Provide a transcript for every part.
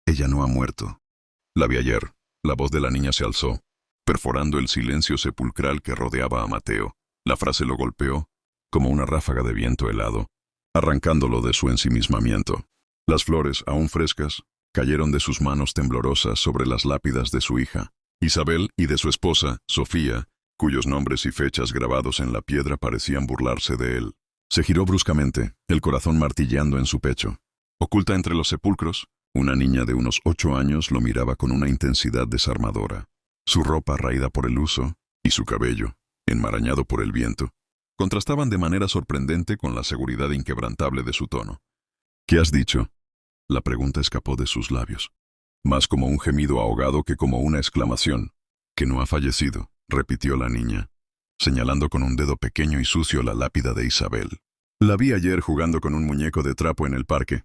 Ella no ha muerto. La vi ayer. La voz de la niña se alzó, perforando el silencio sepulcral que rodeaba a Mateo. La frase lo golpeó, como una ráfaga de viento helado, arrancándolo de su ensimismamiento. Las flores, aún frescas, cayeron de sus manos temblorosas sobre las lápidas de su hija, Isabel, y de su esposa, Sofía, cuyos nombres y fechas grabados en la piedra parecían burlarse de él. Se giró bruscamente, el corazón martilleando en su pecho. Oculta entre los sepulcros, una niña de unos 8 años lo miraba con una intensidad desarmadora. Su ropa raída por el uso, y su cabello, enmarañado por el viento, contrastaban de manera sorprendente con la seguridad inquebrantable de su tono. «¿Qué has dicho?». La pregunta escapó de sus labios, más como un gemido ahogado que como una exclamación. «Que no ha fallecido», repitió la niña, señalando con un dedo pequeño y sucio la lápida de Isabel. «La vi ayer jugando con un muñeco de trapo en el parque».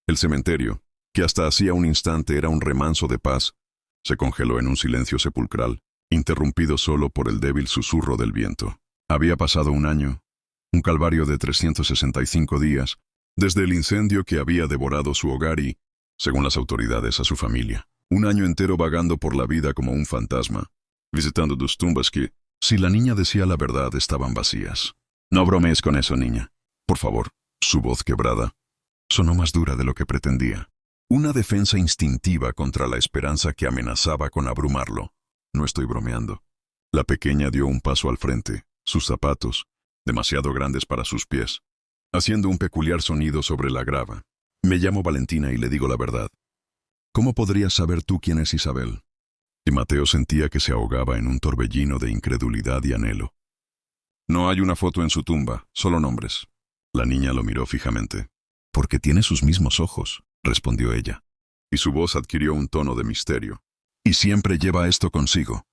El cementerio, que hasta hacía un instante era un remanso de paz, se congeló en un silencio sepulcral, interrumpido solo por el débil susurro del viento. Había pasado un año, un calvario de 365 días, desde el incendio que había devorado su hogar y, según las autoridades, a su familia. Un año entero vagando por la vida como un fantasma, visitando dos tumbas que, si la niña decía la verdad, estaban vacías. «No bromees con eso, niña. Por favor». Su voz quebrada sonó más dura de lo que pretendía. Una defensa instintiva contra la esperanza que amenazaba con abrumarlo. «No estoy bromeando». La pequeña dio un paso al frente, sus zapatos, demasiado grandes para sus pies, haciendo un peculiar sonido sobre la grava. «Me llamo Valentina y le digo la verdad». «¿Cómo podrías saber tú quién es Isabel?». Y Mateo sentía que se ahogaba en un torbellino de incredulidad y anhelo. «No hay una foto en su tumba, solo nombres». La niña lo miró fijamente. «Porque tiene sus mismos ojos», respondió ella, y su voz adquirió un tono de misterio. «Y siempre lleva esto consigo».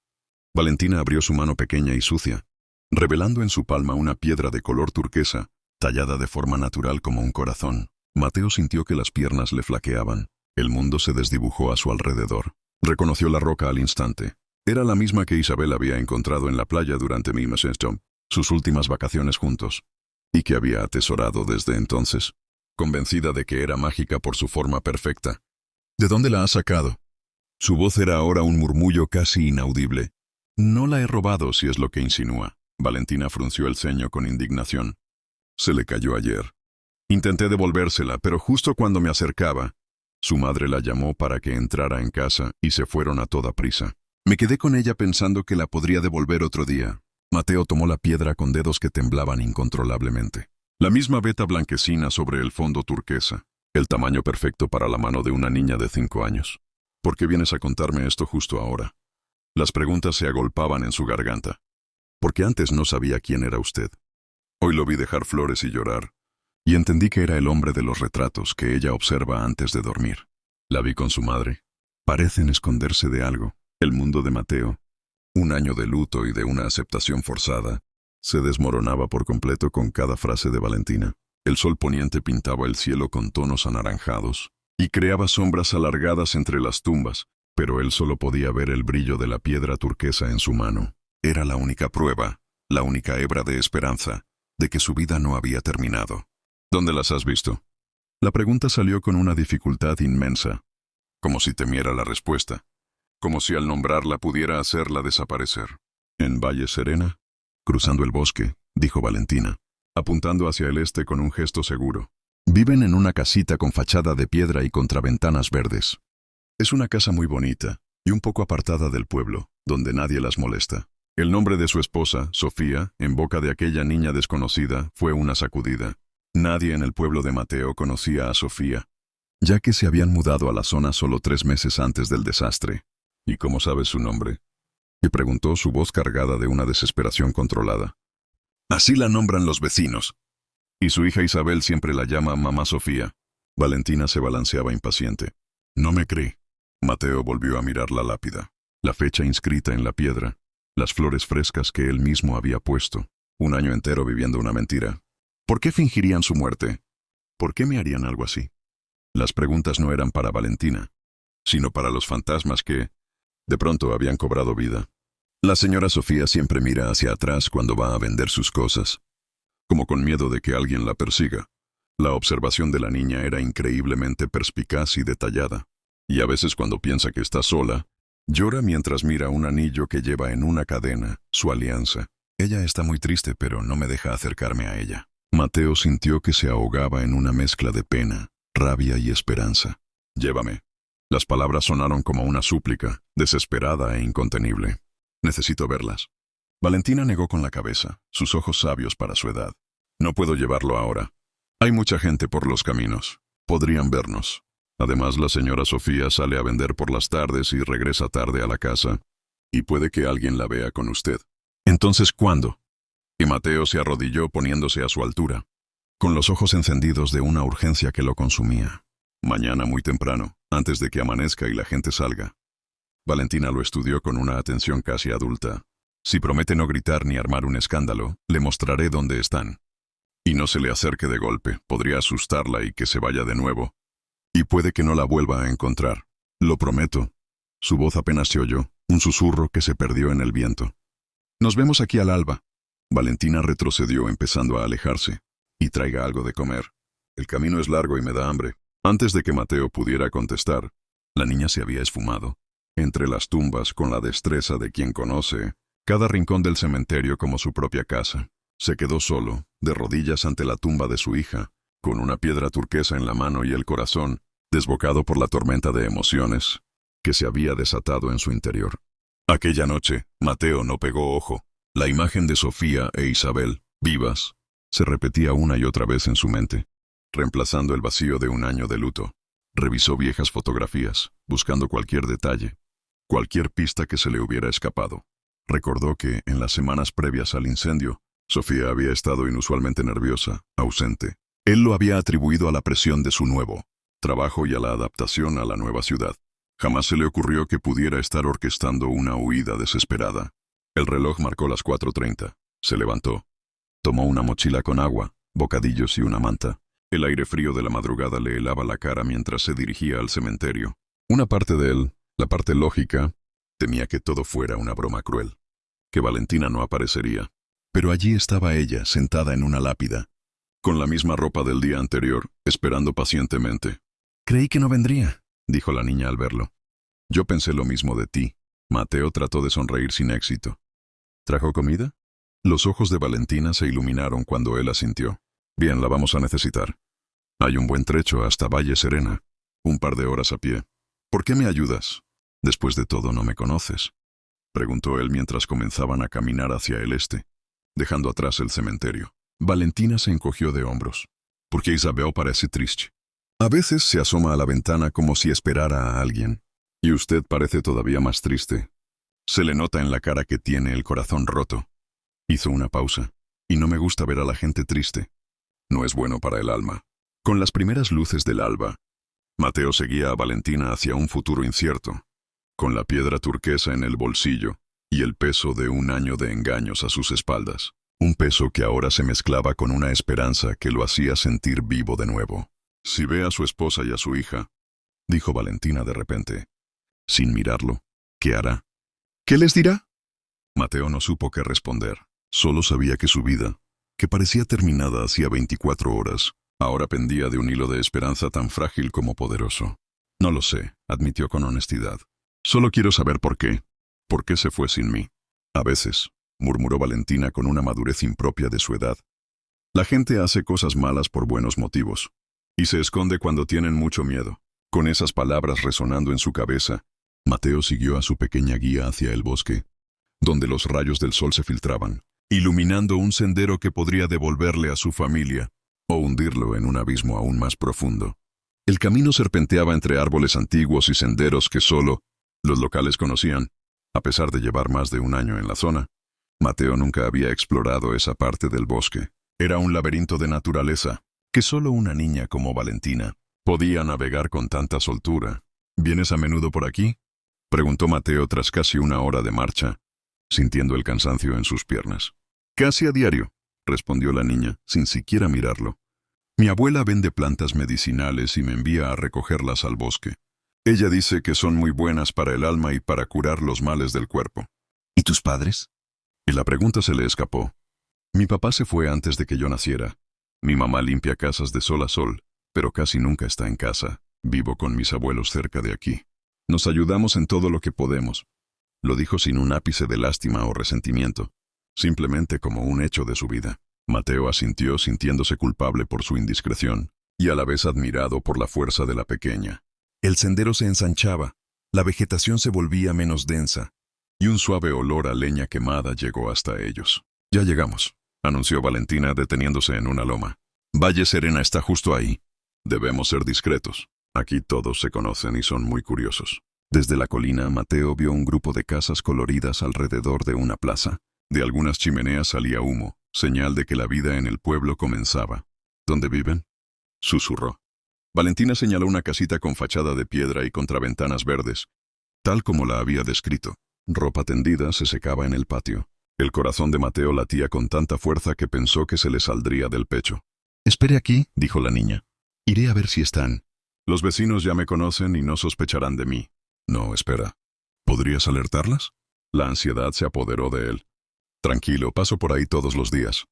Valentina abrió su mano pequeña y sucia, revelando en su palma una piedra de color turquesa, tallada de forma natural como un corazón. Mateo sintió que las piernas le flaqueaban. El mundo se desdibujó a su alrededor. Reconoció la roca al instante. Era la misma que Isabel había encontrado en la playa durante sus últimas vacaciones juntos, y que había atesorado desde entonces, convencida de que era mágica por su forma perfecta. «¿De dónde la has sacado?». Su voz era ahora un murmullo casi inaudible. «No la he robado, si es lo que insinúa». Valentina frunció el ceño con indignación. «Se le cayó ayer. Intenté devolvérsela, pero justo cuando me acercaba, su madre la llamó para que entrara en casa y se fueron a toda prisa. Me quedé con ella pensando que la podría devolver otro día». Mateo tomó la piedra con dedos que temblaban incontrolablemente. La misma veta blanquecina sobre el fondo turquesa, el tamaño perfecto para la mano de una niña de 5 años. «¿Por qué vienes a contarme esto justo ahora?». Las preguntas se agolpaban en su garganta. «Porque antes no sabía quién era usted. Hoy lo vi dejar flores y llorar, y entendí que era el hombre de los retratos que ella observa antes de dormir. La vi con su madre. Parecen esconderse de algo». El mundo de Mateo, un año de luto y de una aceptación forzada, se desmoronaba por completo con cada frase de Valentina. El sol poniente pintaba el cielo con tonos anaranjados y creaba sombras alargadas entre las tumbas, pero él solo podía ver el brillo de la piedra turquesa en su mano. Era la única prueba, la única hebra de esperanza, de que su vida no había terminado. «¿Dónde las has visto?». La pregunta salió con una dificultad inmensa, como si temiera la respuesta, como si al nombrarla pudiera hacerla desaparecer. «En Valle Serena, cruzando el bosque», dijo Valentina, apuntando hacia el este con un gesto seguro. «Viven en una casita con fachada de piedra y contraventanas verdes. Es una casa muy bonita y un poco apartada del pueblo, donde nadie las molesta». El nombre de su esposa, Sofía, en boca de aquella niña desconocida, fue una sacudida. Nadie en el pueblo de Mateo conocía a Sofía, ya que se habían mudado a la zona solo 3 meses antes del desastre. «¿Y cómo sabes su nombre?», y preguntó, su voz cargada de una desesperación controlada. «Así la nombran los vecinos. Y su hija Isabel siempre la llama Mamá Sofía». Valentina se balanceaba impaciente. «No me cree». Mateo volvió a mirar la lápida. La fecha inscrita en la piedra, las flores frescas que él mismo había puesto. Un año entero viviendo una mentira. ¿Por qué fingirían su muerte? ¿Por qué me harían algo así? Las preguntas no eran para Valentina, sino para los fantasmas que, de pronto, habían cobrado vida. La señora Sofía siempre mira hacia atrás cuando va a vender sus cosas, como con miedo de que alguien la persiga. La observación de la niña era increíblemente perspicaz y detallada. Y a veces cuando piensa que está sola, llora mientras mira un anillo que lleva en una cadena, su alianza. Ella está muy triste, pero no me deja acercarme a ella. Mateo sintió que se ahogaba en una mezcla de pena, rabia y esperanza. Llévame. Las palabras sonaron como una súplica, desesperada e incontenible. Necesito verlas. Valentina negó con la cabeza, sus ojos sabios para su edad. No puedo llevarlo ahora. Hay mucha gente por los caminos. Podrían vernos. Además, la señora Sofía sale a vender por las tardes y regresa tarde a la casa. Y puede que alguien la vea con usted. Entonces, ¿cuándo? Y Mateo se arrodilló poniéndose a su altura, con los ojos encendidos de una urgencia que lo consumía. Mañana muy temprano, antes de que amanezca y la gente salga. Valentina lo estudió con una atención casi adulta. Si promete no gritar ni armar un escándalo, le mostraré dónde están. Y no se le acerque de golpe, podría asustarla y que se vaya de nuevo. Y puede que no la vuelva a encontrar. Lo prometo. Su voz apenas se oyó, un susurro que se perdió en el viento. Nos vemos aquí al alba. Valentina retrocedió empezando a alejarse. Y traiga algo de comer. El camino es largo y me da hambre. Antes de que Mateo pudiera contestar, la niña se había esfumado. Entre las tumbas, con la destreza de quien conoce cada rincón del cementerio como su propia casa. Se quedó solo, de rodillas ante la tumba de su hija, con una piedra turquesa en la mano y el corazón, desbocado por la tormenta de emociones que se había desatado en su interior. Aquella noche, Mateo no pegó ojo. La imagen de Sofía e Isabel, vivas, se repetía una y otra vez en su mente, reemplazando el vacío de un año de luto. Revisó viejas fotografías, buscando cualquier detalle, cualquier pista que se le hubiera escapado. Recordó que, en las semanas previas al incendio, Sofía había estado inusualmente nerviosa, ausente. Él lo había atribuido a la presión de su nuevo trabajo y a la adaptación a la nueva ciudad. Jamás se le ocurrió que pudiera estar orquestando una huida desesperada. El reloj marcó las 4:30. Se levantó. Tomó una mochila con agua, bocadillos y una manta. El aire frío de la madrugada le helaba la cara mientras se dirigía al cementerio. Una parte de él, la parte lógica, temía que todo fuera una broma cruel, que Valentina no aparecería. Pero allí estaba ella, sentada en una lápida, con la misma ropa del día anterior, esperando pacientemente. «Creí que no vendría», dijo la niña al verlo. «Yo pensé lo mismo de ti». Mateo trató de sonreír sin éxito. «¿Trajo comida?» Los ojos de Valentina se iluminaron cuando él asintió. «Bien, la vamos a necesitar. Hay un buen trecho hasta Valle Serena, un par de horas a pie. ¿Por qué me ayudas? Después de todo, no me conoces», preguntó él mientras comenzaban a caminar hacia el este, dejando atrás el cementerio. Valentina se encogió de hombros. «Porque Isabel parece triste. A veces se asoma a la ventana como si esperara a alguien. Y usted parece todavía más triste. Se le nota en la cara que tiene el corazón roto». Hizo una pausa. «Y no me gusta ver a la gente triste. No es bueno para el alma». Con las primeras luces del alba, Mateo seguía a Valentina hacia un futuro incierto, con la piedra turquesa en el bolsillo y el peso de un año de engaños a sus espaldas. Un peso que ahora se mezclaba con una esperanza que lo hacía sentir vivo de nuevo. «Si ve a su esposa y a su hija», dijo Valentina de repente, sin mirarlo, «¿qué hará?» «¿Qué les dirá?» Mateo no supo qué responder. Solo sabía que su vida, que parecía terminada hacía 24 horas, ahora pendía de un hilo de esperanza tan frágil como poderoso. «No lo sé», admitió con honestidad. «Solo quiero saber por qué. ¿Por qué se fue sin mí?» «A veces», murmuró Valentina con una madurez impropia de su edad, «la gente hace cosas malas por buenos motivos. Y se esconde cuando tienen mucho miedo». Con esas palabras resonando en su cabeza, Mateo siguió a su pequeña guía hacia el bosque, donde los rayos del sol se filtraban, iluminando un sendero que podría devolverle a su familia o hundirlo en un abismo aún más profundo. El camino serpenteaba entre árboles antiguos y senderos que solo los locales conocían. A pesar de llevar más de un año en la zona, Mateo nunca había explorado esa parte del bosque. Era un laberinto de naturaleza que solo una niña como Valentina podía navegar con tanta soltura. «¿Vienes a menudo por aquí?», preguntó Mateo tras casi una hora de marcha, sintiendo el cansancio en sus piernas. «Casi a diario», respondió la niña, sin siquiera mirarlo. «Mi abuela vende plantas medicinales y me envía a recogerlas al bosque. Ella dice que son muy buenas para el alma y para curar los males del cuerpo». «¿Y tus padres?», y la pregunta se le escapó. «Mi papá se fue antes de que yo naciera. Mi mamá limpia casas de sol a sol, pero casi nunca está en casa». Vivo con mis abuelos cerca de aquí. Nos ayudamos en todo lo que podemos. Lo dijo sin un ápice de lástima o resentimiento, simplemente como un hecho de su vida. Mateo asintió sintiéndose culpable por su indiscreción y a la vez admirado por la fuerza de la pequeña. El sendero se ensanchaba, la vegetación se volvía menos densa y un suave olor a leña quemada llegó hasta ellos. «Ya llegamos», anunció Valentina deteniéndose en una loma. «Valle Serena está justo ahí. Debemos ser discretos. Aquí todos se conocen y son muy curiosos». Desde la colina, Mateo vio un grupo de casas coloridas alrededor de una plaza. De algunas chimeneas salía humo, señal de que la vida en el pueblo comenzaba. «¿Dónde viven?», susurró. Valentina señaló una casita con fachada de piedra y contraventanas verdes, tal como la había descrito. Ropa tendida se secaba en el patio. El corazón de Mateo latía con tanta fuerza que pensó que se le saldría del pecho. «Espere aquí», dijo la niña. «Iré a ver si están. Los vecinos ya me conocen y no sospecharán de mí». «No, espera. ¿Podrías alertarlas?». La ansiedad se apoderó de él. «Tranquilo, paso por ahí todos los días.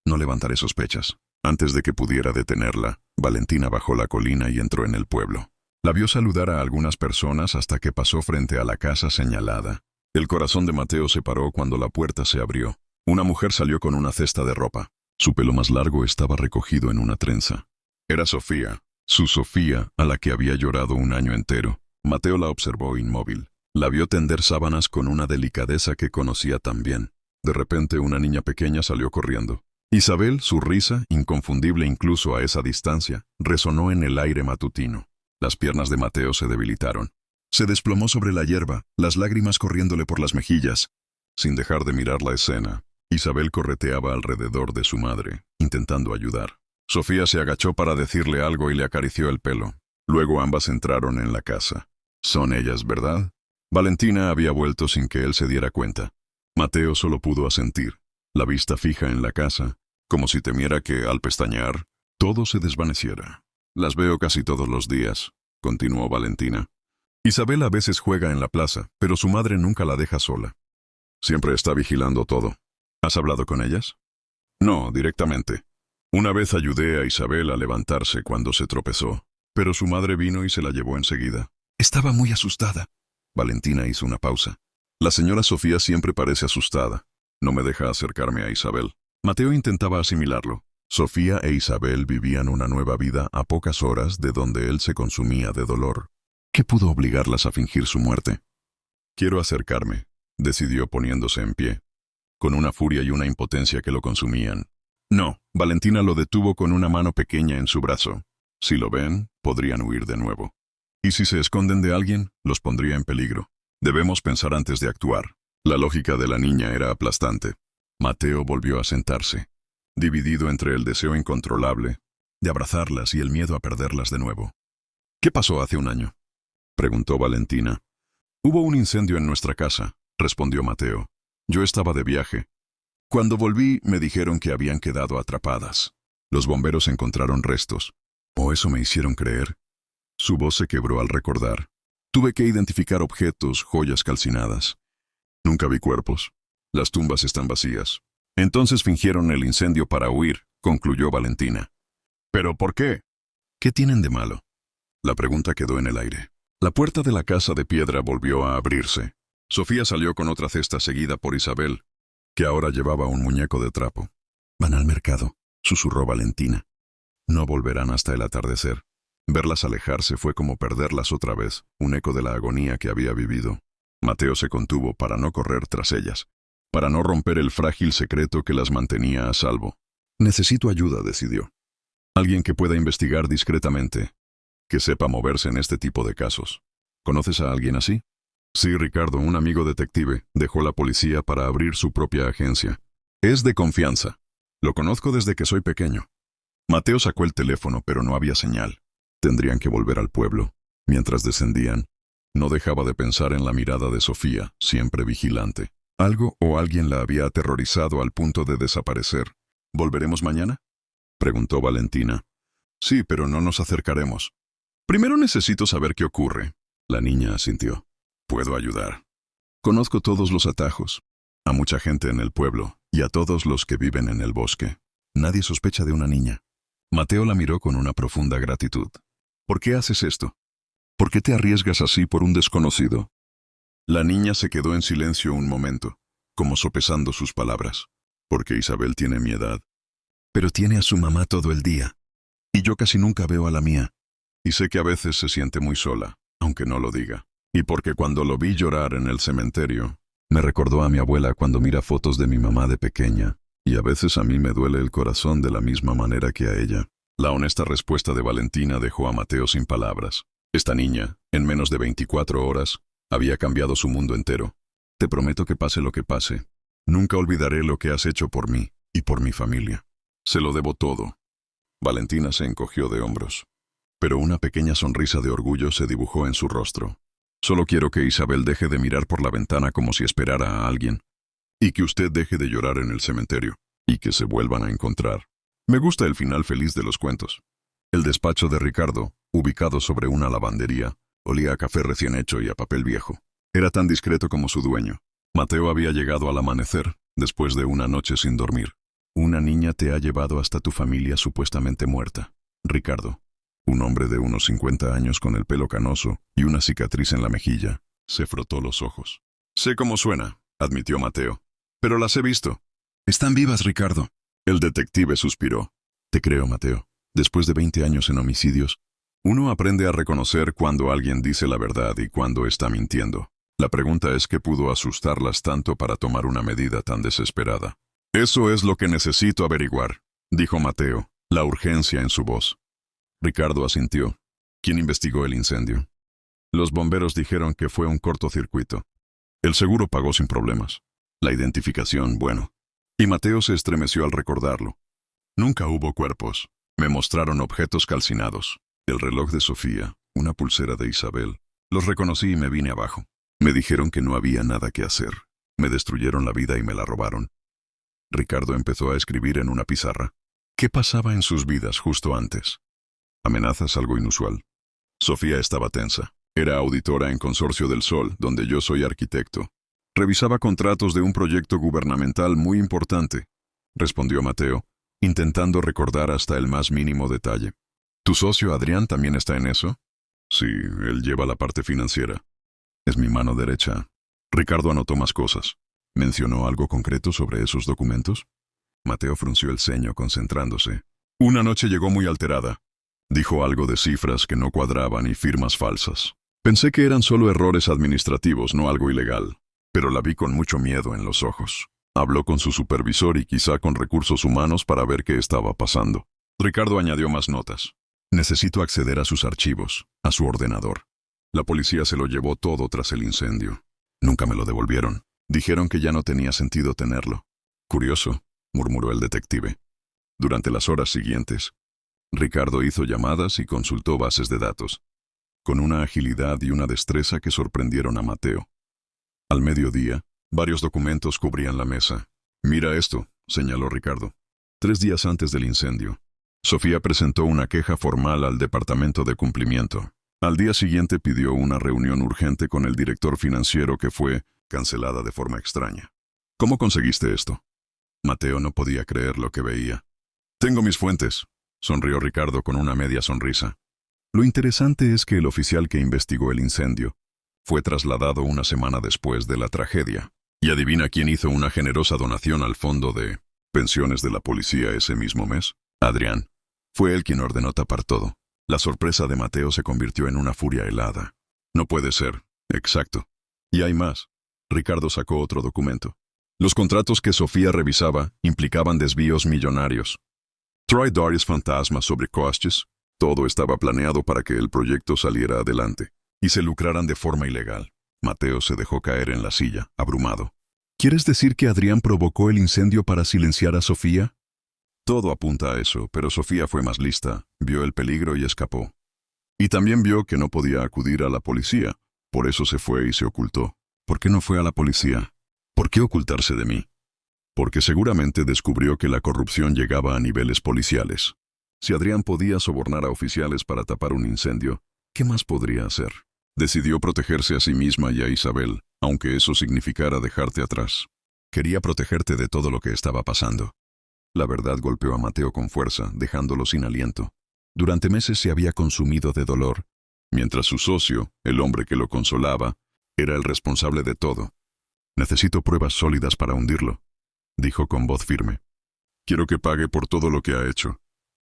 No levantaré sospechas». Antes de que pudiera detenerla, Valentina bajó la colina y entró en el pueblo. La vio saludar a algunas personas hasta que pasó frente a la casa señalada. El corazón de Mateo se paró cuando la puerta se abrió. Una mujer salió con una cesta de ropa. Su pelo más largo estaba recogido en una trenza. Era Sofía, su Sofía, a la que había llorado un año entero. Mateo la observó inmóvil. La vio tender sábanas con una delicadeza que conocía tan bien. De repente una niña pequeña salió corriendo. Isabel, su risa, inconfundible incluso a esa distancia, resonó en el aire matutino. Las piernas de Mateo se debilitaron. Se desplomó sobre la hierba, las lágrimas corriéndole por las mejillas. Sin dejar de mirar la escena, Isabel correteaba alrededor de su madre, intentando ayudar. Sofía se agachó para decirle algo y le acarició el pelo. Luego ambas entraron en la casa. «Son ellas, ¿verdad?». Valentina había vuelto sin que él se diera cuenta. Mateo solo pudo asentir, la vista fija en la casa, como si temiera que, al pestañear, todo se desvaneciera. «Las veo casi todos los días», continuó Valentina. «Isabel a veces juega en la plaza, pero su madre nunca la deja sola. Siempre está vigilando todo. ¿Has hablado con ellas?». «No, directamente. Una vez ayudé a Isabel a levantarse cuando se tropezó, pero su madre vino y se la llevó enseguida. Estaba muy asustada». Valentina hizo una pausa. «La señora Sofía siempre parece asustada. No me deja acercarme a Isabel». Mateo intentaba asimilarlo. Sofía e Isabel vivían una nueva vida a pocas horas de donde él se consumía de dolor. ¿Qué pudo obligarlas a fingir su muerte? «Quiero acercarme», decidió poniéndose en pie, con una furia y una impotencia que lo consumían. «No», Valentina lo detuvo con una mano pequeña en su brazo. «Si lo ven, podrían huir de nuevo. Y si se esconden de alguien, los pondría en peligro. Debemos pensar antes de actuar». La lógica de la niña era aplastante. Mateo volvió a sentarse, dividido entre el deseo incontrolable de abrazarlas y el miedo a perderlas de nuevo. «¿Qué pasó hace un año?», preguntó Valentina. «Hubo un incendio en nuestra casa», respondió Mateo. «Yo estaba de viaje. Cuando volví, me dijeron que habían quedado atrapadas. Los bomberos encontraron restos. O eso me hicieron creer». Su voz se quebró al recordar. «Tuve que identificar objetos, joyas calcinadas. Nunca vi cuerpos. Las tumbas están vacías». «Entonces fingieron el incendio para huir», concluyó Valentina. «¿Pero por qué?». «¿Qué tienen de malo?». La pregunta quedó en el aire. La puerta de la casa de piedra volvió a abrirse. Sofía salió con otra cesta seguida por Isabel, que ahora llevaba un muñeco de trapo. «Van al mercado», susurró Valentina. «No volverán hasta el atardecer». Verlas alejarse fue como perderlas otra vez, un eco de la agonía que había vivido. Mateo se contuvo para no correr tras ellas, para no romper el frágil secreto que las mantenía a salvo. «Necesito ayuda», decidió. «Alguien que pueda investigar discretamente, que sepa moverse en este tipo de casos. ¿Conoces a alguien así?». «Sí, Ricardo, un amigo detective, dejó la policía para abrir su propia agencia. Es de confianza. Lo conozco desde que soy pequeño». Mateo sacó el teléfono, pero no había señal. Tendrían que volver al pueblo. Mientras descendían, no dejaba de pensar en la mirada de Sofía, siempre vigilante. Algo o alguien la había aterrorizado al punto de desaparecer. «¿Volveremos mañana?», preguntó Valentina. «Sí, pero no nos acercaremos. Primero necesito saber qué ocurre». La niña asintió. «Puedo ayudar. Conozco todos los atajos, a mucha gente en el pueblo y a todos los que viven en el bosque. Nadie sospecha de una niña». Mateo la miró con una profunda gratitud. ¿Por qué haces esto? ¿Por qué te arriesgas así por un desconocido? La niña se quedó en silencio un momento, como sopesando sus palabras. Porque Isabel tiene mi edad. Pero tiene a su mamá todo el día. Y yo casi nunca veo a la mía. Y sé que a veces se siente muy sola, aunque no lo diga. Y porque cuando lo vi llorar en el cementerio, me recordó a mi abuela cuando mira fotos de mi mamá de pequeña. Y a veces a mí me duele el corazón de la misma manera que a ella. La honesta respuesta de Valentina dejó a Mateo sin palabras. Esta niña, en menos de 24 horas, había cambiado su mundo entero. Te prometo que pase lo que pase, nunca olvidaré lo que has hecho por mí y por mi familia. Se lo debo todo. Valentina se encogió de hombros. Pero una pequeña sonrisa de orgullo se dibujó en su rostro. Solo quiero que Isabel deje de mirar por la ventana como si esperara a alguien. Y que usted deje de llorar en el cementerio. Y que se vuelvan a encontrar. Me gusta el final feliz de los cuentos. El despacho de Ricardo, ubicado sobre una lavandería, olía a café recién hecho y a papel viejo. Era tan discreto como su dueño. Mateo había llegado al amanecer, después de una noche sin dormir. Una niña te ha llevado hasta tu familia supuestamente muerta. Ricardo, un hombre de unos 50 años con el pelo canoso y una cicatriz en la mejilla, se frotó los ojos. Sé cómo suena, admitió Mateo. Pero las he visto. Están vivas, Ricardo. El detective suspiró. Te creo, Mateo. Después de 20 años en homicidios, uno aprende a reconocer cuando alguien dice la verdad y cuando está mintiendo. La pregunta es qué pudo asustarlas tanto para tomar una medida tan desesperada. Eso es lo que necesito averiguar, dijo Mateo, la urgencia en su voz. Ricardo asintió. ¿Quién investigó el incendio? Los bomberos dijeron que fue un cortocircuito. El seguro pagó sin problemas. La identificación, bueno. Y Mateo se estremeció al recordarlo. Nunca hubo cuerpos. Me mostraron objetos calcinados. El reloj de Sofía, una pulsera de Isabel. Los reconocí y me vine abajo. Me dijeron que no había nada que hacer. Me destruyeron la vida y me la robaron. Ricardo empezó a escribir en una pizarra. ¿Qué pasaba en sus vidas justo antes? Amenazas algo inusual. Sofía estaba tensa. Era auditora en Consorcio del Sol, donde yo soy arquitecto. Revisaba contratos de un proyecto gubernamental muy importante, respondió Mateo, intentando recordar hasta el más mínimo detalle. ¿Tu socio Adrián también está en eso? Sí, él lleva la parte financiera. Es mi mano derecha. Ricardo anotó más cosas. ¿Mencionó algo concreto sobre esos documentos? Mateo frunció el ceño, concentrándose. Una noche llegó muy alterada. Dijo algo de cifras que no cuadraban y firmas falsas. Pensé que eran solo errores administrativos, no algo ilegal. Pero la vi con mucho miedo en los ojos. Habló con su supervisor y quizá con recursos humanos para ver qué estaba pasando. Ricardo añadió más notas. Necesito acceder a sus archivos, a su ordenador. La policía se lo llevó todo tras el incendio. Nunca me lo devolvieron. Dijeron que ya no tenía sentido tenerlo. Curioso, murmuró el detective. Durante las horas siguientes, Ricardo hizo llamadas y consultó bases de datos, con una agilidad y una destreza que sorprendieron a Mateo. Al mediodía, varios documentos cubrían la mesa. Mira esto, señaló Ricardo. 3 días antes del incendio, Sofía presentó una queja formal al Departamento de Cumplimiento. Al día siguiente pidió una reunión urgente con el director financiero que fue cancelada de forma extraña. ¿Cómo conseguiste esto? Mateo no podía creer lo que veía. Tengo mis fuentes, sonrió Ricardo con una media sonrisa. Lo interesante es que el oficial que investigó el incendio fue trasladado una semana después de la tragedia. ¿Y adivina quién hizo una generosa donación al fondo de pensiones de la policía ese mismo mes? Adrián. Fue él quien ordenó tapar todo. La sorpresa de Mateo se convirtió en una furia helada. No puede ser. Exacto. Y hay más. Ricardo sacó otro documento. Los contratos que Sofía revisaba implicaban desvíos millonarios. Traidores fantasmas sobre costes. Todo estaba planeado para que el proyecto saliera adelante y se lucraran de forma ilegal. Mateo se dejó caer en la silla, abrumado. ¿Quieres decir que Adrián provocó el incendio para silenciar a Sofía? Todo apunta a eso, pero Sofía fue más lista, vio el peligro y escapó. Y también vio que no podía acudir a la policía, por eso se fue y se ocultó. ¿Por qué no fue a la policía? ¿Por qué ocultarse de mí? Porque seguramente descubrió que la corrupción llegaba a niveles policiales. Si Adrián podía sobornar a oficiales para tapar un incendio, ¿qué más podría hacer? Decidió protegerse a sí misma y a Isabel, aunque eso significara dejarte atrás. Quería protegerte de todo lo que estaba pasando. La verdad golpeó a Mateo con fuerza, dejándolo sin aliento. Durante meses se había consumido de dolor, mientras su socio, el hombre que lo consolaba, era el responsable de todo. Necesito pruebas sólidas para hundirlo, dijo con voz firme. Quiero que pague por todo lo que ha hecho.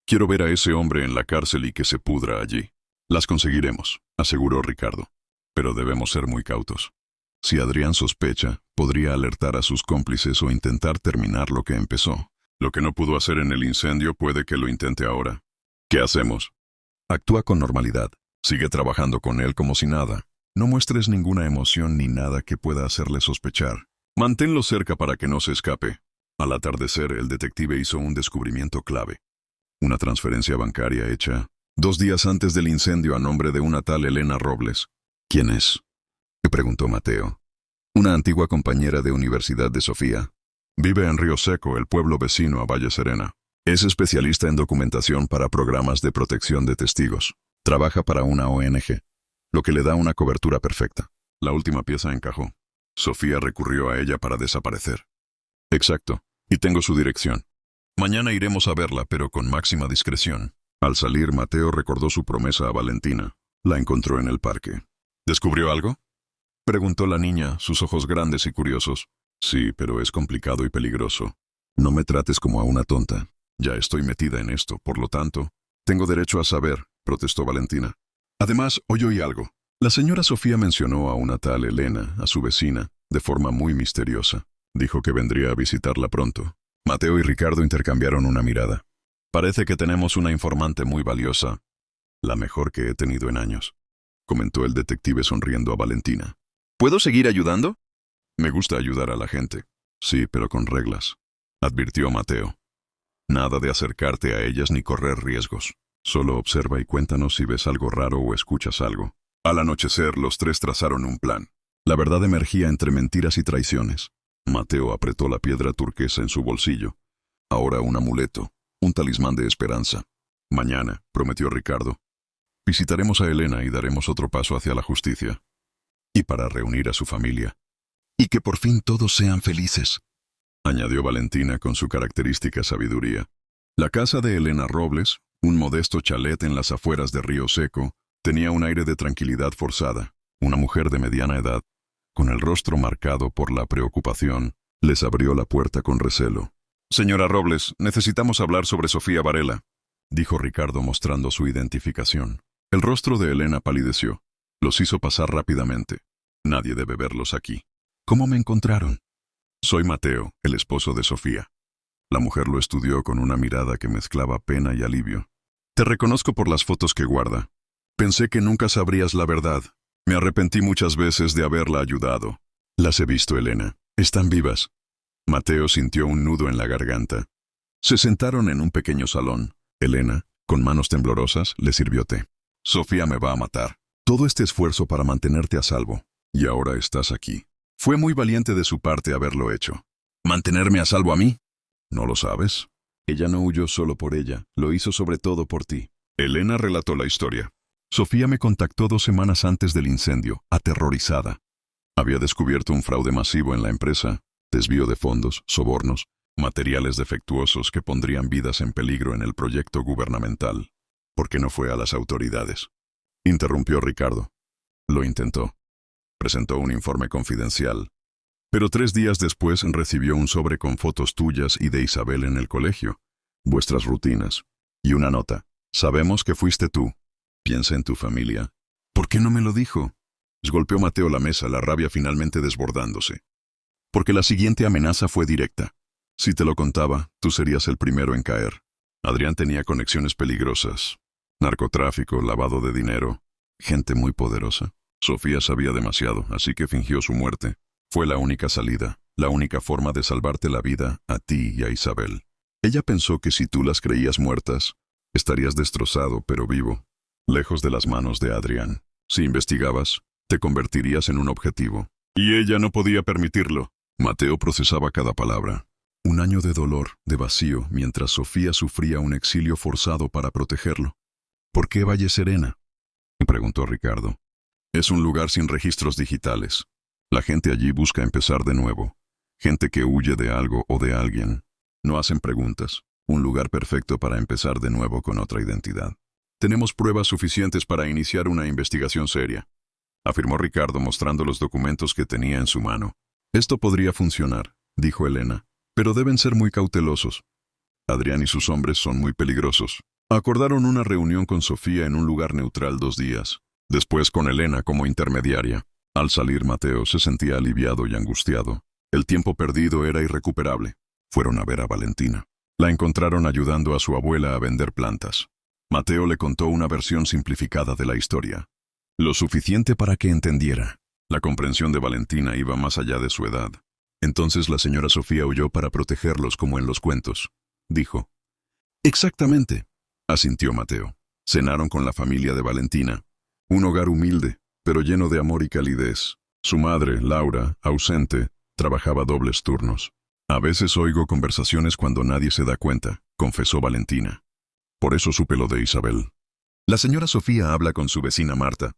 Quiero ver a ese hombre en la cárcel y que se pudra allí. Las conseguiremos, aseguró Ricardo. Pero debemos ser muy cautos. Si Adrián sospecha, podría alertar a sus cómplices o intentar terminar lo que empezó. Lo que no pudo hacer en el incendio puede que lo intente ahora. ¿Qué hacemos? Actúa con normalidad. Sigue trabajando con él como si nada. No muestres ninguna emoción ni nada que pueda hacerle sospechar. Manténlo cerca para que no se escape. Al atardecer, el detective hizo un descubrimiento clave. Una transferencia bancaria hecha 2 días antes del incendio a nombre de una tal Elena Robles. ¿Quién es?, le preguntó Mateo. Una antigua compañera de universidad de Sofía. Vive en Río Seco, el pueblo vecino a Valle Serena. Es especialista en documentación para programas de protección de testigos. Trabaja para una ONG, lo que le da una cobertura perfecta. La última pieza encajó. Sofía recurrió a ella para desaparecer. Exacto, y tengo su dirección. Mañana iremos a verla, pero con máxima discreción. Al salir, Mateo recordó su promesa a Valentina. La encontró en el parque. ¿Descubrió algo?, preguntó la niña, sus ojos grandes y curiosos. Sí, pero es complicado y peligroso. No me trates como a una tonta. Ya estoy metida en esto, por lo tanto, tengo derecho a saber, protestó Valentina. Además, hoy oí algo. La señora Sofía mencionó a una tal Elena, a su vecina, de forma muy misteriosa. Dijo que vendría a visitarla pronto. Mateo y Ricardo intercambiaron una mirada. Parece que tenemos una informante muy valiosa. La mejor que he tenido en años, comentó el detective sonriendo a Valentina. ¿Puedo seguir ayudando? Me gusta ayudar a la gente. Sí, pero con reglas, advirtió Mateo. Nada de acercarte a ellas ni correr riesgos. Solo observa y cuéntanos si ves algo raro o escuchas algo. Al anochecer, los 3 trazaron un plan. La verdad emergía entre mentiras y traiciones. Mateo apretó la piedra turquesa en su bolsillo. Ahora un amuleto, un talismán de esperanza. Mañana, prometió Ricardo, visitaremos a Elena y daremos otro paso hacia la justicia. Y para reunir a su familia. Y que por fin todos sean felices, añadió Valentina con su característica sabiduría. La casa de Elena Robles, un modesto chalet en las afueras de Río Seco, tenía un aire de tranquilidad forzada. Una mujer de mediana edad, con el rostro marcado por la preocupación, les abrió la puerta con recelo. Señora Robles, necesitamos hablar sobre Sofía Varela, dijo Ricardo mostrando su identificación. El rostro de Elena palideció. Los hizo pasar rápidamente. Nadie debe verlos aquí. ¿Cómo me encontraron? Soy Mateo, el esposo de Sofía. La mujer lo estudió con una mirada que mezclaba pena y alivio. Te reconozco por las fotos que guarda. Pensé que nunca sabrías la verdad. Me arrepentí muchas veces de haberla ayudado. Las he visto, Elena. Están vivas. Mateo sintió un nudo en la garganta. Se sentaron en un pequeño salón. Elena, con manos temblorosas, le sirvió té. Sofía me va a matar. Todo este esfuerzo para mantenerte a salvo. Y ahora estás aquí. Fue muy valiente de su parte haberlo hecho. ¿Mantenerme a salvo a mí? ¿No lo sabes? Ella no huyó solo por ella, lo hizo sobre todo por ti. Elena relató la historia. Sofía me contactó 2 semanas antes del incendio, aterrorizada. Había descubierto un fraude masivo en la empresa, desvío de fondos, sobornos, materiales defectuosos que pondrían vidas en peligro en el proyecto gubernamental. ¿Por qué no fue a las autoridades?, interrumpió Ricardo. Lo intentó. Presentó un informe confidencial. Pero 3 días después recibió un sobre con fotos tuyas y de Isabel en el colegio, vuestras rutinas, y una nota. Sabemos que fuiste tú. Piensa en tu familia. ¿Por qué no me lo dijo? Golpeó Mateo la mesa, la rabia finalmente desbordándose. Porque la siguiente amenaza fue directa. Si te lo contaba, tú serías el primero en caer. Adrián tenía conexiones peligrosas. Narcotráfico, lavado de dinero, gente muy poderosa. Sofía sabía demasiado, así que fingió su muerte. Fue la única salida, la única forma de salvarte la vida a ti y a Isabel. Ella pensó que si tú las creías muertas, estarías destrozado pero vivo, lejos de las manos de Adrián. Si investigabas, te convertirías en un objetivo. Y ella no podía permitirlo. Mateo procesaba cada palabra. 1 año de dolor, de vacío, mientras Sofía sufría un exilio forzado para protegerlo. ¿Por qué Valle Serena?, preguntó Ricardo. Es un lugar sin registros digitales. La gente allí busca empezar de nuevo. Gente que huye de algo o de alguien. No hacen preguntas. Un lugar perfecto para empezar de nuevo con otra identidad. Tenemos pruebas suficientes para iniciar una investigación seria, afirmó Ricardo mostrando los documentos que tenía en su mano. Esto podría funcionar, dijo Elena, pero deben ser muy cautelosos. Adrián y sus hombres son muy peligrosos. Acordaron una reunión con Sofía en un lugar neutral 2 días, después con Elena como intermediaria. Al salir, Mateo se sentía aliviado y angustiado. El tiempo perdido era irrecuperable. Fueron a ver a Valentina. La encontraron ayudando a su abuela a vender plantas. Mateo le contó una versión simplificada de la historia, lo suficiente para que entendiera. La comprensión de Valentina iba más allá de su edad. Entonces la señora Sofía huyó para protegerlos como en los cuentos, dijo. Exactamente, asintió Mateo. Cenaron con la familia de Valentina. Un hogar humilde, pero lleno de amor y calidez. Su madre, Laura, ausente, trabajaba dobles turnos. A veces oigo conversaciones cuando nadie se da cuenta, confesó Valentina. Por eso supe lo de Isabel. La señora Sofía habla con su vecina Marta,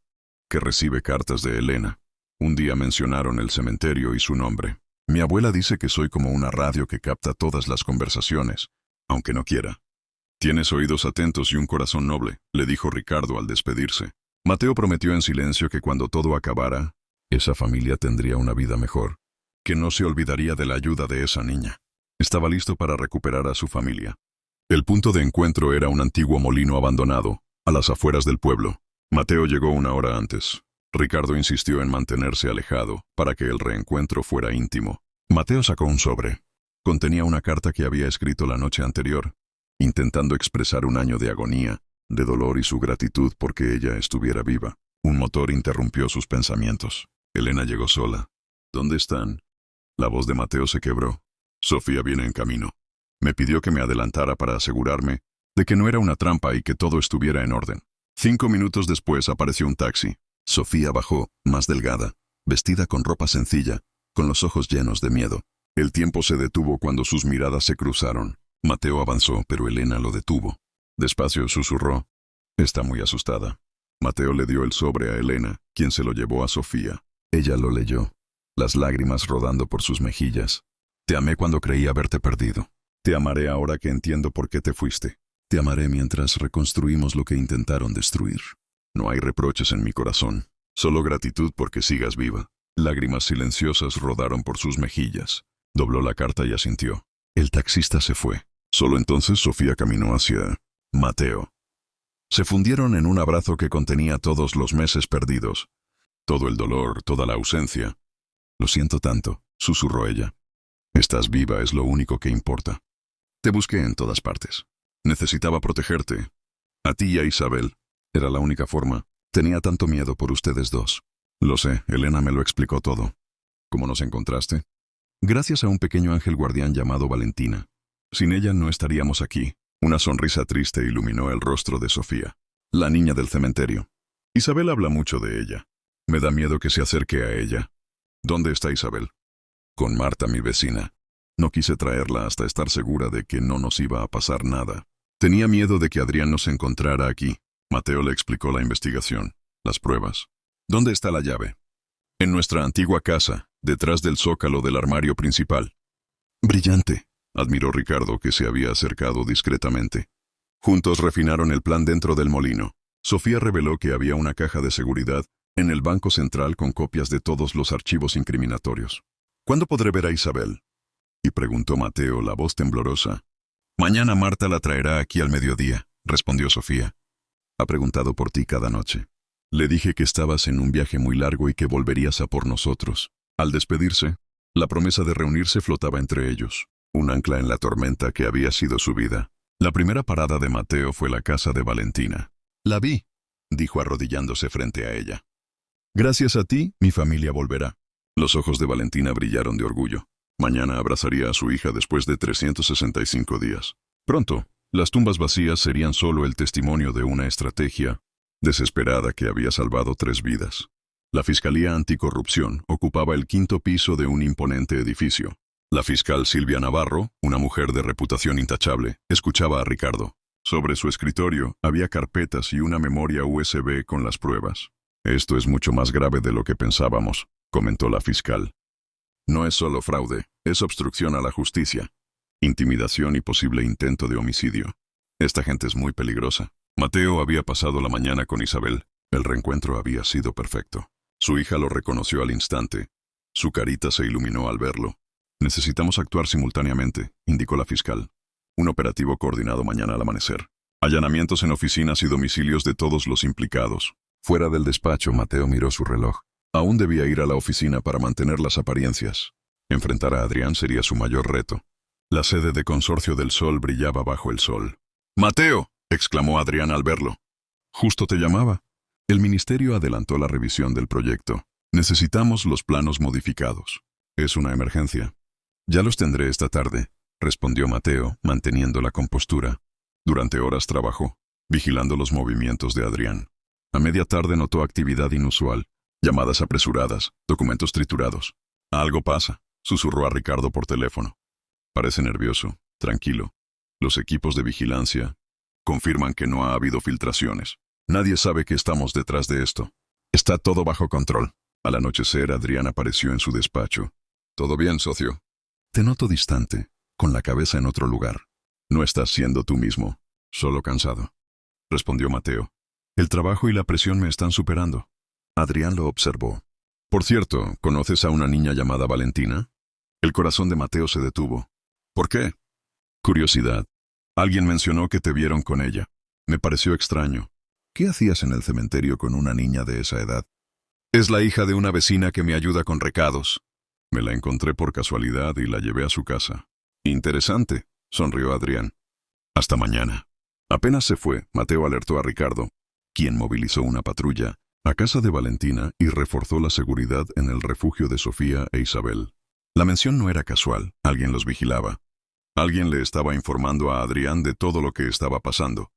que recibe cartas de Elena. Un día mencionaron el cementerio y su nombre. Mi abuela dice que soy como una radio que capta todas las conversaciones, aunque no quiera. Tienes oídos atentos y un corazón noble, le dijo Ricardo al despedirse. Mateo prometió en silencio que cuando todo acabara, esa familia tendría una vida mejor, que no se olvidaría de la ayuda de esa niña. Estaba listo para recuperar a su familia. El punto de encuentro era un antiguo molino abandonado, a las afueras del pueblo. Mateo llegó 1 hora antes. Ricardo insistió en mantenerse alejado, para que el reencuentro fuera íntimo. Mateo sacó un sobre. Contenía una carta que había escrito la noche anterior, intentando expresar un año de agonía, de dolor y su gratitud porque ella estuviera viva. Un motor interrumpió sus pensamientos. Elena llegó sola. ¿Dónde están? La voz de Mateo se quebró. Sofía viene en camino. Me pidió que me adelantara para asegurarme de que no era una trampa y que todo estuviera en orden. 5 minutos después apareció un taxi. Sofía bajó, más delgada, vestida con ropa sencilla, con los ojos llenos de miedo. El tiempo se detuvo cuando sus miradas se cruzaron. Mateo avanzó, pero Elena lo detuvo. Despacio susurró. Está muy asustada. Mateo le dio el sobre a Elena, quien se lo llevó a Sofía. Ella lo leyó, las lágrimas rodando por sus mejillas. Te amé cuando creí haberte perdido. Te amaré ahora que entiendo por qué te fuiste. Te amaré mientras reconstruimos lo que intentaron destruir. No hay reproches en mi corazón, solo gratitud porque sigas viva. Lágrimas silenciosas rodaron por sus mejillas. Dobló la carta y asintió. El taxista se fue. Solo entonces Sofía caminó hacia Mateo. Se fundieron en un abrazo que contenía todos los meses perdidos, todo el dolor, toda la ausencia. Lo siento tanto, susurró ella. Estás viva, es lo único que importa. Te busqué en todas partes. Necesitaba protegerte. A ti y a Isabel. Era la única forma. Tenía tanto miedo por ustedes dos. Lo sé, Elena me lo explicó todo. ¿Cómo nos encontraste? Gracias a un pequeño ángel guardián llamado Valentina. Sin ella no estaríamos aquí. Una sonrisa triste iluminó el rostro de Sofía, la niña del cementerio. Isabel habla mucho de ella. Me da miedo que se acerque a ella. ¿Dónde está Isabel? Con Marta, mi vecina. No quise traerla hasta estar segura de que no nos iba a pasar nada. Tenía miedo de que Adrián nos encontrara aquí. Mateo le explicó la investigación, las pruebas. ¿Dónde está la llave? En nuestra antigua casa, detrás del zócalo del armario principal. Brillante, admiró Ricardo, que se había acercado discretamente. Juntos refinaron el plan dentro del molino. Sofía reveló que había una caja de seguridad en el banco central con copias de todos los archivos incriminatorios. ¿Cuándo podré ver a Isabel? Y preguntó Mateo, la voz temblorosa. Mañana Marta la traerá aquí al mediodía, respondió Sofía. Ha preguntado por ti cada noche. Le dije que estabas en un viaje muy largo y que volverías a por nosotros. Al despedirse, la promesa de reunirse flotaba entre ellos, un ancla en la tormenta que había sido su vida. La primera parada de Mateo fue la casa de Valentina. La vi, dijo arrodillándose frente a ella. Gracias a ti, mi familia volverá. Los ojos de Valentina brillaron de orgullo. Mañana abrazaría a su hija después de 365 días. Pronto, las tumbas vacías serían solo el testimonio de una estrategia desesperada que había salvado 3 vidas. La Fiscalía Anticorrupción ocupaba el 5º piso de un imponente edificio. La fiscal Silvia Navarro, una mujer de reputación intachable, escuchaba a Ricardo. Sobre su escritorio había carpetas y una memoria USB con las pruebas. Esto es mucho más grave de lo que pensábamos, comentó la fiscal. No es solo fraude, es obstrucción a la justicia, intimidación y posible intento de homicidio. Esta gente es muy peligrosa. Mateo había pasado la mañana con Isabel. El reencuentro había sido perfecto. Su hija lo reconoció al instante. Su carita se iluminó al verlo. Necesitamos actuar simultáneamente, indicó la fiscal. Un operativo coordinado mañana al amanecer. Allanamientos en oficinas y domicilios de todos los implicados. Fuera del despacho, Mateo miró su reloj. Aún debía ir a la oficina para mantener las apariencias. Enfrentar a Adrián sería su mayor reto. La sede de Consorcio del Sol brillaba bajo el sol. ¡Mateo!, exclamó Adrián al verlo. Justo te llamaba. El ministerio adelantó la revisión del proyecto. Necesitamos los planos modificados. Es una emergencia. Ya los tendré esta tarde, respondió Mateo, manteniendo la compostura. Durante horas trabajó, vigilando los movimientos de Adrián. A media tarde notó actividad inusual, llamadas apresuradas, documentos triturados. Algo pasa, susurró a Ricardo por teléfono. Parece nervioso, tranquilo. Los equipos de vigilancia confirman que no ha habido filtraciones. Nadie sabe que estamos detrás de esto. Está todo bajo control. Al anochecer, Adrián apareció en su despacho. ¿Todo bien, socio? Te noto distante, con la cabeza en otro lugar. No estás siendo tú mismo, solo cansado, respondió Mateo. El trabajo y la presión me están superando. Adrián lo observó. Por cierto, ¿conoces a una niña llamada Valentina? El corazón de Mateo se detuvo. ¿Por qué? Curiosidad. Alguien mencionó que te vieron con ella. Me pareció extraño. ¿Qué hacías en el cementerio con una niña de esa edad? Es la hija de una vecina que me ayuda con recados. Me la encontré por casualidad y la llevé a su casa. Interesante, sonrió Adrián. Hasta mañana. Apenas se fue, Mateo alertó a Ricardo, quien movilizó una patrulla a casa de Valentina y reforzó la seguridad en el refugio de Sofía e Isabel. La mención no era casual, alguien los vigilaba. Alguien le estaba informando a Adrián de todo lo que estaba pasando.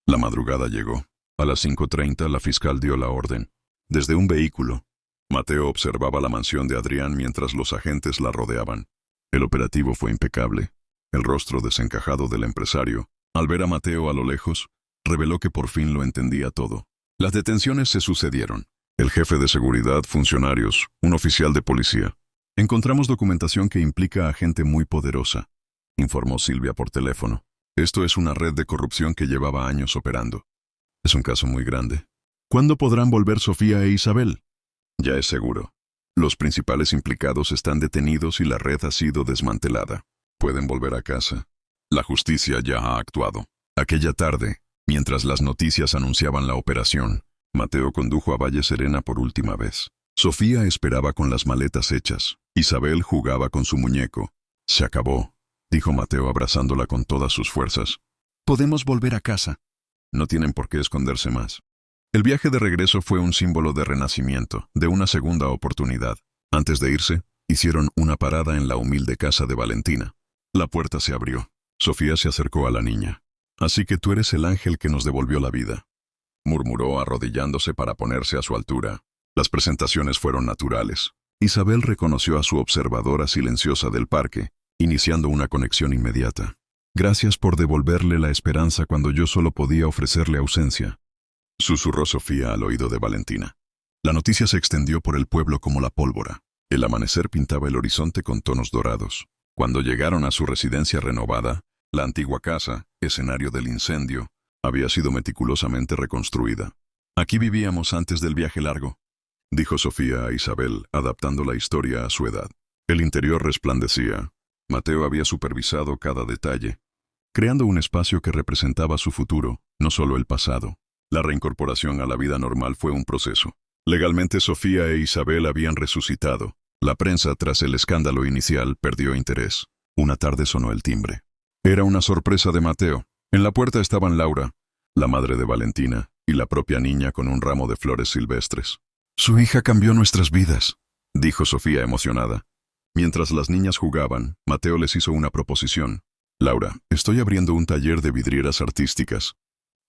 La madrugada llegó. A las 5:30 la fiscal dio la orden. Desde un vehículo, Mateo observaba la mansión de Adrián mientras los agentes la rodeaban. El operativo fue impecable. El rostro desencajado del empresario, al ver a Mateo a lo lejos, reveló que por fin lo entendía todo. Las detenciones se sucedieron. El jefe de seguridad, funcionarios, un oficial de policía. Encontramos documentación que implica a gente muy poderosa, informó Silvia por teléfono. Esto es una red de corrupción que llevaba años operando. Es un caso muy grande. ¿Cuándo podrán volver Sofía e Isabel? Ya es seguro. Los principales implicados están detenidos y la red ha sido desmantelada. Pueden volver a casa. La justicia ya ha actuado. Aquella tarde, mientras las noticias anunciaban la operación, Mateo condujo a Valle Serena por última vez. Sofía esperaba con las maletas hechas. Isabel jugaba con su muñeco. Se acabó, dijo Mateo abrazándola con todas sus fuerzas. Podemos volver a casa. No tienen por qué esconderse más. El viaje de regreso fue un símbolo de renacimiento, de una segunda oportunidad. Antes de irse, hicieron una parada en la humilde casa de Valentina. La puerta se abrió. Sofía se acercó a la niña. «Así que tú eres el ángel que nos devolvió la vida», murmuró arrodillándose para ponerse a su altura. Las presentaciones fueron naturales. Isabel reconoció a su observadora silenciosa del parque, iniciando una conexión inmediata. «Gracias por devolverle la esperanza cuando yo solo podía ofrecerle ausencia», susurró Sofía al oído de Valentina. La noticia se extendió por el pueblo como la pólvora. El amanecer pintaba el horizonte con tonos dorados. Cuando llegaron a su residencia renovada, la antigua casa, escenario del incendio, había sido meticulosamente reconstruida. «Aquí vivíamos antes del viaje largo», dijo Sofía a Isabel, adaptando la historia a su edad. El interior resplandecía. Mateo había supervisado cada detalle, creando un espacio que representaba su futuro, no solo el pasado. La reincorporación a la vida normal fue un proceso. Legalmente Sofía e Isabel habían resucitado. La prensa, tras el escándalo inicial, perdió interés. Una tarde sonó el timbre. Era una sorpresa de Mateo. En la puerta estaban Laura, la madre de Valentina, y la propia niña con un ramo de flores silvestres. «Su hija cambió nuestras vidas», dijo Sofía emocionada. Mientras las niñas jugaban, Mateo les hizo una proposición. «Laura, estoy abriendo un taller de vidrieras artísticas.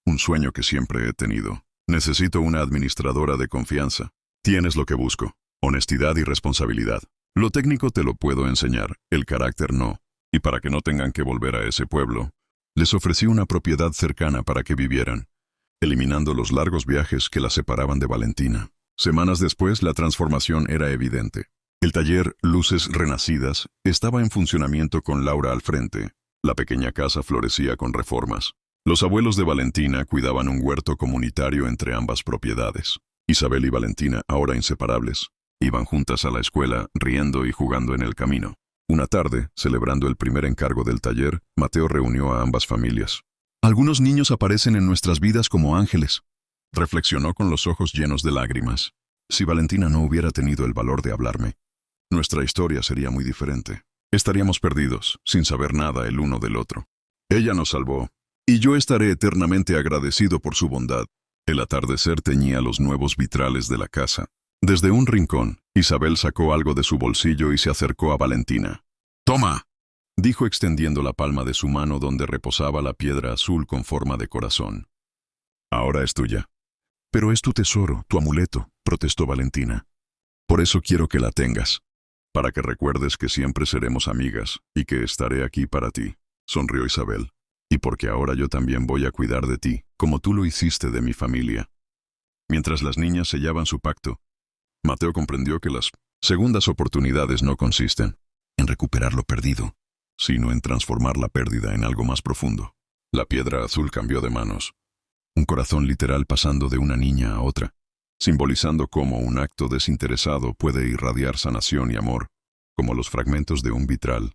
Un sueño que siempre he tenido. Necesito una administradora de confianza. Tienes lo que busco. Honestidad y responsabilidad. Lo técnico te lo puedo enseñar, el carácter no. Y para que no tengan que volver a ese pueblo, les ofrecí una propiedad cercana para que vivieran, eliminando los largos viajes que la separaban de Valentina». Semanas después, la transformación era evidente. El taller Luces Renacidas estaba en funcionamiento con Laura al frente. La pequeña casa florecía con reformas. Los abuelos de Valentina cuidaban un huerto comunitario entre ambas propiedades. Isabel y Valentina, ahora inseparables, iban juntas a la escuela, riendo y jugando en el camino. Una tarde, celebrando el primer encargo del taller, Mateo reunió a ambas familias. Algunos niños aparecen en nuestras vidas como ángeles, reflexionó con los ojos llenos de lágrimas. Si Valentina no hubiera tenido el valor de hablarme, nuestra historia sería muy diferente. Estaríamos perdidos, sin saber nada el uno del otro. Ella nos salvó, y yo estaré eternamente agradecido por su bondad. El atardecer teñía los nuevos vitrales de la casa. Desde un rincón, Isabel sacó algo de su bolsillo y se acercó a Valentina. «¡Toma!», dijo extendiendo la palma de su mano donde reposaba la piedra azul con forma de corazón. «Ahora es tuya». «Pero es tu tesoro, tu amuleto», protestó Valentina. «Por eso quiero que la tengas, para que recuerdes que siempre seremos amigas y que estaré aquí para ti», sonrió Isabel. «Y porque ahora yo también voy a cuidar de ti, como tú lo hiciste de mi familia». Mientras las niñas sellaban su pacto, Mateo comprendió que las segundas oportunidades no consisten en recuperar lo perdido, sino en transformar la pérdida en algo más profundo. La piedra azul cambió de manos. Un corazón literal pasando de una niña a otra, simbolizando cómo un acto desinteresado puede irradiar sanación y amor, como los fragmentos de un vitral,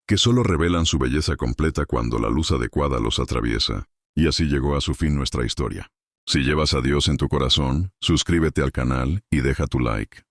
que solo revelan su belleza completa cuando la luz adecuada los atraviesa. Y así llegó a su fin nuestra historia. Si llevas a Dios en tu corazón, suscríbete al canal y deja tu like.